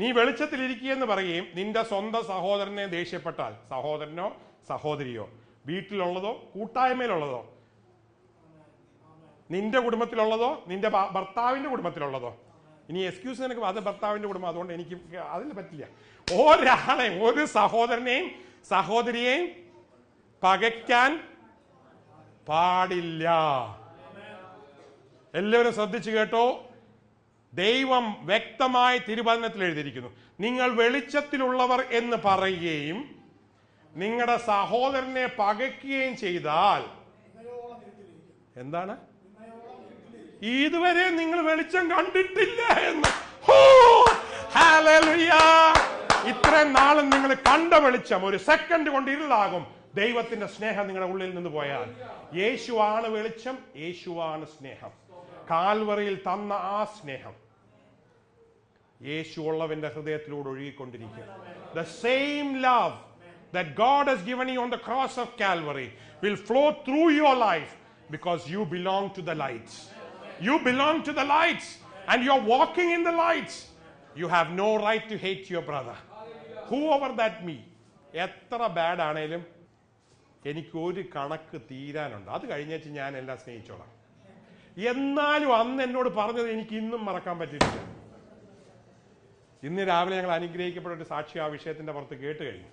നീ വെളിച്ചത്തിൽ ഇരിക്കുകയെന്ന് പറയുകയും നിന്റെ സ്വന്തം സഹോദരനെ ദേഷ്യപ്പെട്ടാൽ, സഹോദരനോ സഹോദരിയോ, വീട്ടിലുള്ളതോ കൂട്ടായ്മയിലുള്ളതോ, നിന്റെ കുടുംബത്തിലുള്ളതോ നിന്റെ ഭർത്താവിന്റെ കുടുംബത്തിലുള്ളതോ, ഇനി എക്സ്ക്യൂസ് നിനക്ക് അത് ഭർത്താവിന്റെ കുടുംബം അതുകൊണ്ട് എനിക്ക് അതിന് പറ്റില്ല. ഒരാളെയും ഒരു സഹോദരനെയും സഹോദരിയെയും പകയ്ക്കാൻ പാടില്ല. എല്ലാവരും ശ്രദ്ധിച്ചു കേട്ടോ. ദൈവം വ്യക്തമായി തിരുവചനത്തിൽ എഴുതിയിരിക്കുന്നു. നിങ്ങൾ വെളിച്ചത്തിലുള്ളവർ എന്ന് പറയുകയും നിങ്ങളുടെ സഹോദരനെ പകയ്ക്കുകയും ചെയ്താൽ എന്താണ്? ഇതുവരെ നിങ്ങൾ വെളിച്ചം കണ്ടിട്ടില്ല എന്ന്. ഹല്ലേലൂയ! ഇത്രയും നാളും നിങ്ങൾ കണ്ട വെളിച്ചം ഒരു സെക്കൻഡ് കൊണ്ട് ഇരുളാകും. ദൈവത്തിന്റെ സ്നേഹം നിങ്ങളുടെ ഉള്ളിൽ നിന്ന് പോയാൽ. യേശുവാണ് വെളിച്ചം, യേശുവാണ് സ്നേഹം. കാൽവറിയിൽ തന്ന ആ സ്നേഹം യേശു ഉള്ളവന്റെ ഹൃദയത്തിലൂടെ ഒഴുകിക്കൊണ്ടിരിക്കും. The same love that God has given you on the cross of Calvary will flow through your life because you belong to the lights. You belong to the lights and you're walking in the lights. You have no right to hate your brother, whoever that me. എത്ര ബാഡ് ആണേലും എനിക്ക് ഒരു കണക്ക് തീരാനുണ്ട്. അത് കഴിഞ്ഞേച്ച് ഞാൻ എല്ലാം സ്നേഹിച്ചോളാം. എന്നാലും അന്ന് എന്നോട് പറഞ്ഞത് എനിക്ക് ഇന്നും മറക്കാൻ പറ്റിയിട്ടില്ല. ഇന്ന് രാവിലെ ഞങ്ങൾ അനുഗ്രഹിക്കപ്പെട്ട ഒരു സാക്ഷി ആ വിഷയത്തിന്റെ പുറത്ത് കേട്ട് കഴിഞ്ഞു.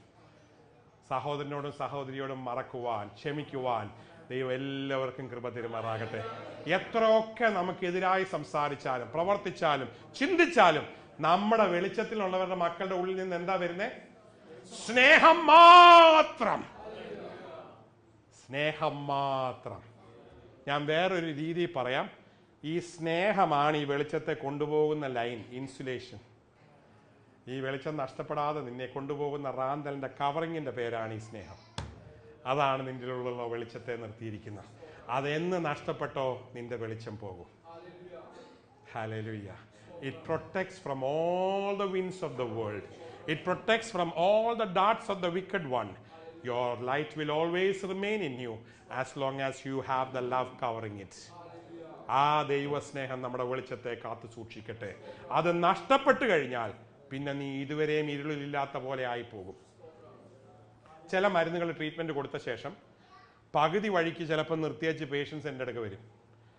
സഹോദരനോടും സഹോദരിയോടും മറക്കുവാൻ, ക്ഷമിക്കുവാൻ ദൈവം എല്ലാവർക്കും കൃപ തരുമാറാകട്ടെ. എത്രയൊക്കെ നമുക്കെതിരായി സംസാരിച്ചാലും പ്രവർത്തിച്ചാലും ചിന്തിച്ചാലും നമ്മുടെ വെളിച്ചത്തിലുള്ളവരുടെ മക്കളുടെ ഉള്ളിൽ നിന്ന് എന്താ വരുന്നേ? സ്നേഹം മാത്രം. സ്നേഹം മാത്രം. ഞാൻ വേറൊരു രീതി പറയാം. ഈ സ്നേഹമാണ് ഈ വെളിച്ചത്തെ കൊണ്ടുപോകുന്ന ലൈൻ, ഇൻസുലേഷൻ. ഈ വെളിച്ചം നഷ്ടപ്പെടാതെ നിന്നെ കൊണ്ടുപോകുന്ന റാന്തലിന്റെ കവറിങ്ങിന്റെ പേരാണ് ഈ സ്നേഹം. അതാണ് നിന്റെ ഉള്ളിലുള്ള വെളിച്ചത്തെ നിർത്തിയിരിക്കുന്നത്. അതെന്ന് നഷ്ടപ്പെട്ടോ നിന്റെ വെളിച്ചം പോകും. Hallelujah. It protects from all the winds of the world. It protects from all the darts of the wicked one. Your light will always remain in you as long as you have the love covering it. ആ ദൈവസ്നേഹം നമ്മുടെ വെളിച്ചത്തെ കാത്തു സൂക്ഷിക്കട്ടെ. അത് നഷ്ടപ്പെട്ടു കഴിഞ്ഞാൽ പിന്നെ നീ ഇതുവരെയും ഇരുളിലില്ലാത്ത പോലെ ആയി പോകും. ചില മരുന്നുകൾ ട്രീറ്റ്മെന്റ് കൊടുത്ത ശേഷം പകുതി വഴിക്ക് ചിലപ്പോൾ നിർത്തിയച്ച് പേഷ്യൻസ് എൻ്റെ അടുക്ക വരും.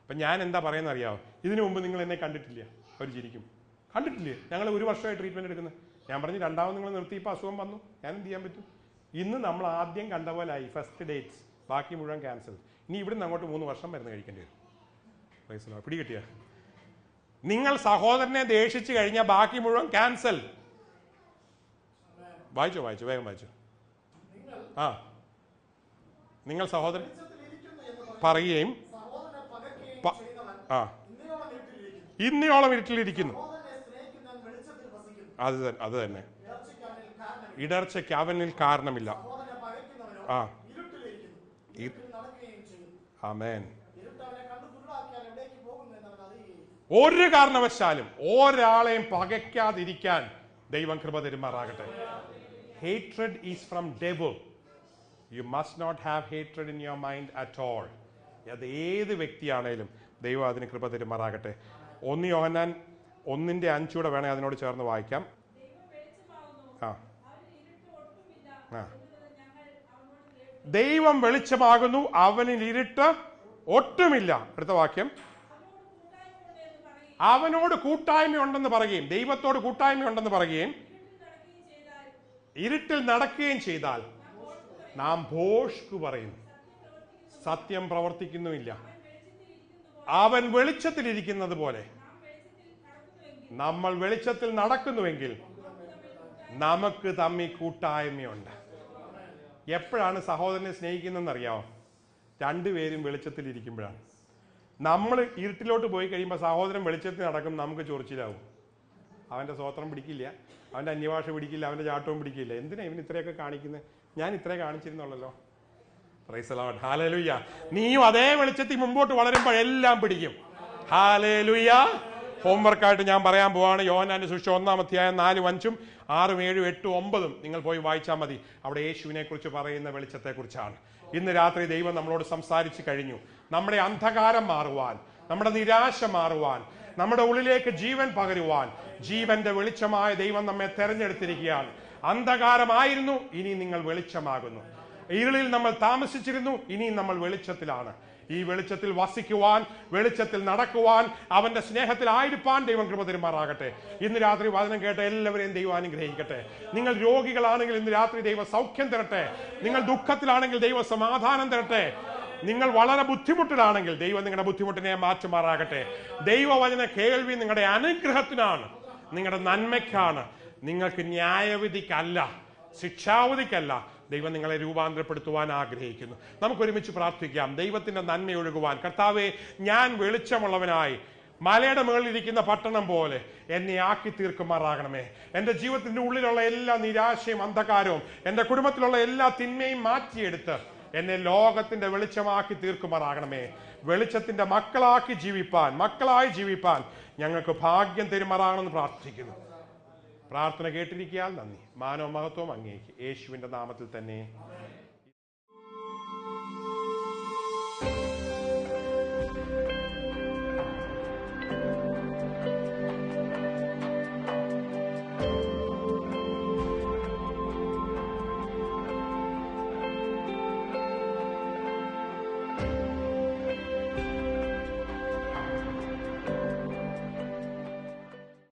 അപ്പം ഞാൻ എന്താ പറയുന്നത് അറിയാമോ? ഇതിനു മുമ്പ് നിങ്ങൾ എന്നെ കണ്ടിട്ടില്ല. അവർ ചിരിക്കും. കണ്ടിട്ടില്ലേ? ഞങ്ങൾ 1 വർഷമായി ട്രീറ്റ്മെന്റ് എടുക്കുന്നത്. ഞാൻ പറഞ്ഞു രണ്ടാമത് നിങ്ങൾ നിർത്തിയപ്പോൾ അസുഖം വന്നു, ഞാൻ എന്ത് ചെയ്യാൻ പറ്റും? ഇന്ന് നമ്മൾ ആദ്യം കണ്ട പോലെ ആയി. ഫസ്റ്റ് ഡേറ്റ്സ് ബാക്കി മുഴുവൻ ക്യാൻസൽ. ഇനി ഇവിടുന്ന് അങ്ങോട്ട് 3 വർഷം മരുന്ന് കഴിക്കേണ്ടി വരും. പിടികിട്ടിയ നിങ്ങൾ സഹോദരനെ ദേഷിച്ചു കഴിഞ്ഞാൽ ബാക്കി മുഴുവൻ ക്യാൻസൽ. വായിച്ചോ വേഗം വായിച്ചോ. ആ, നിങ്ങൾ സഹോദരൻ പറയുകയും ഇന്നയോളം ഇരുട്ടിലിരിക്കുന്നു. അത് തന്നെ. ഇടർച്ചയ്ക്ക് അവനിൽ കാരണമില്ല. ആ, ആമേൻ. ഒരു കാരണവശാലും ഒരാളെയും പകയ്ക്കാതിരിക്കാൻ ദൈവം കൃപ തരുമാറാകട്ടെ. Hatred is from devil. You must not have hatred in your mind at all. അത് ഏത് വ്യക്തിയാണേലും ദൈവം അതിന് കൃപ തരുമാറാകട്ടെ. 1 യോഹന്നാൻ 1:5 വേണേ അതിനോട് ചേർന്ന് വായിക്കാം. ദൈവം വെളിച്ചമാകുന്നു, അവനിൽ ഇരുട്ട് ഒട്ടുമില്ല. അടുത്ത വാക്യം, അവനോട് കൂട്ടായ്മയുണ്ടെന്ന് പറയുകയും ദൈവത്തോട് കൂട്ടായ്മയുണ്ടെന്ന് പറയുകയും ഇരുട്ടിൽ നടക്കുകയും ചെയ്താൽ നാം ഭോഷ്കു പറയുന്നു, സത്യം പ്രവർത്തിക്കുന്നുമില്ല. അവൻ വെളിച്ചത്തിലിരിക്കുന്നത് പോലെ നമ്മൾ വെളിച്ചത്തിൽ നടക്കുന്നുവെങ്കിൽ നമുക്ക് തമ്മിൽ കൂട്ടായ്മയുണ്ട്. എപ്പോഴാണ് സഹോദരനെ സ്നേഹിക്കുന്നതെന്നറിയാമോ? രണ്ടുപേരും വെളിച്ചത്തിലിരിക്കുമ്പോഴാണ്. നമ്മൾ ഇരുട്ടിലോട്ട് പോയി കഴിയുമ്പോൾ സഹോദരൻ വെളിച്ചത്തിൽ നടക്കും, നമുക്ക് ചൊറിച്ചിലാവും. അവൻ്റെ സ്വോത്രം പിടിക്കില്ല, അവൻ്റെ അന്യഭാഷ പിടിക്കില്ല, അവൻ്റെ ചാട്ടവും പിടിക്കില്ല. എന്തിനാ ഇവൻ ഇത്രയൊക്കെ കാണിക്കുന്നത്? ഞാൻ ഇത്രേ കാണിച്ചിരുന്നുള്ളല്ലോ. Praise the lord, hallelujah. നീയും അതേ വെളിച്ചത്തിൽ മുമ്പോട്ട് വളരുമ്പോൾ എല്ലാം പിടിക്കും. ഹല്ലേലൂയ. ഹോംവർക്കായിട്ട് ഞാൻ പറയാൻ പോവാണ്. യോഹന്നാന്റെ സുവിശേഷം 1-ാം 4, 5, 6, 7, 8, 9 നിങ്ങൾ പോയി വായിച്ചാൽ മതി. അവിടെ യേശുവിനെ കുറിച്ച് പറയുന്ന വെളിച്ചത്തെ കുറിച്ചാണ്. ഇന്ന് രാത്രി ദൈവം നമ്മളോട് സംസാരിച്ചു കഴിഞ്ഞു. നമ്മുടെ അന്ധകാരം മാറുവാൻ, നമ്മുടെ നിരാശ മാറുവാൻ, നമ്മുടെ ഉള്ളിലേക്ക് ജീവൻ പകരുവാൻ ജീവന്റെ വെളിച്ചമായ ദൈവം നമ്മെ തെരഞ്ഞെടുത്തിരിക്കുകയാണ്. അന്ധകാരമായിരുന്നു, ഇനി നിങ്ങൾ വെളിച്ചമാകുന്നു. ഇരുളിൽ നമ്മൾ താമസിച്ചിരുന്നു, ഇനി നമ്മൾ വെളിച്ചത്തിലാണ്. ഈ വെളിച്ചത്തിൽ വസിക്കുവാൻ, വെളിച്ചത്തിൽ നടക്കുവാൻ, അവന്റെ സ്നേഹത്തിലായിരിക്കാൻ ദൈവം കൃപ തരുമാറാകട്ടെ. ഇന്ന് രാത്രി വചനം കേട്ട എല്ലാവരെയും ദൈവം അനുഗ്രഹിക്കട്ടെ. നിങ്ങൾ രോഗികളാണെങ്കിൽ ഇന്ന് രാത്രി ദൈവം സൗഖ്യം തരട്ടെ. നിങ്ങൾ ദുഃഖത്തിലാണെങ്കിൽ ദൈവം സമാധാനം തരട്ടെ. നിങ്ങൾ വളരെ ബുദ്ധിമുട്ടിലാണെങ്കിൽ ദൈവം നിങ്ങളുടെ ബുദ്ധിമുട്ടിനെ മാറ്റുമാറാകട്ടെ. ദൈവവചന കേൾവി നിങ്ങളുടെ അനുഗ്രഹത്തിനാണ്, നിങ്ങളുടെ നന്മയ്ക്കാണ്. നിങ്ങൾക്ക് ന്യായവിധിക്കല്ല, ശിക്ഷാവിധിക്കല്ല. ദൈവം നിങ്ങളെ രൂപാന്തരപ്പെടുത്തുവാൻ ആഗ്രഹിക്കുന്നു. നമുക്കൊരുമിച്ച് പ്രാർത്ഥിക്കാം. ദൈവത്തിന്റെ നന്മ ഒഴുകുവാൻ, കർത്താവേ, ഞാൻ വെളിച്ചമുള്ളവനായി മലയുടെ മുകളിലിരിക്കുന്ന പട്ടണം പോലെ എന്നെ ആക്കി തീർക്കുമാറാകണമേ. എൻ്റെ ജീവിതത്തിന്റെ ഉള്ളിലുള്ള എല്ലാ നിരാശയും അന്ധകാരവും എൻ്റെ കുടുംബത്തിലുള്ള എല്ലാ തിന്മയും മാറ്റിയെടുത്ത് എന്നെ ലോകത്തിന്റെ വെളിച്ചമാക്കി തീർക്കുമാറാകണമേ. വെളിച്ചത്തിന്റെ മക്കളായി ജീവിപ്പാൻ ഞങ്ങൾക്ക് ഭാഗ്യം തരുമാറാകണമെന്ന് പ്രാർത്ഥിക്കുന്നു. പ്രാർത്ഥന കേട്ടിരിക്കാൻ നന്ദി. മാനവ മഹത്വം അങ്ങേക്ക് യേശുവിന്റെ നാമത്തിൽ തന്നെ.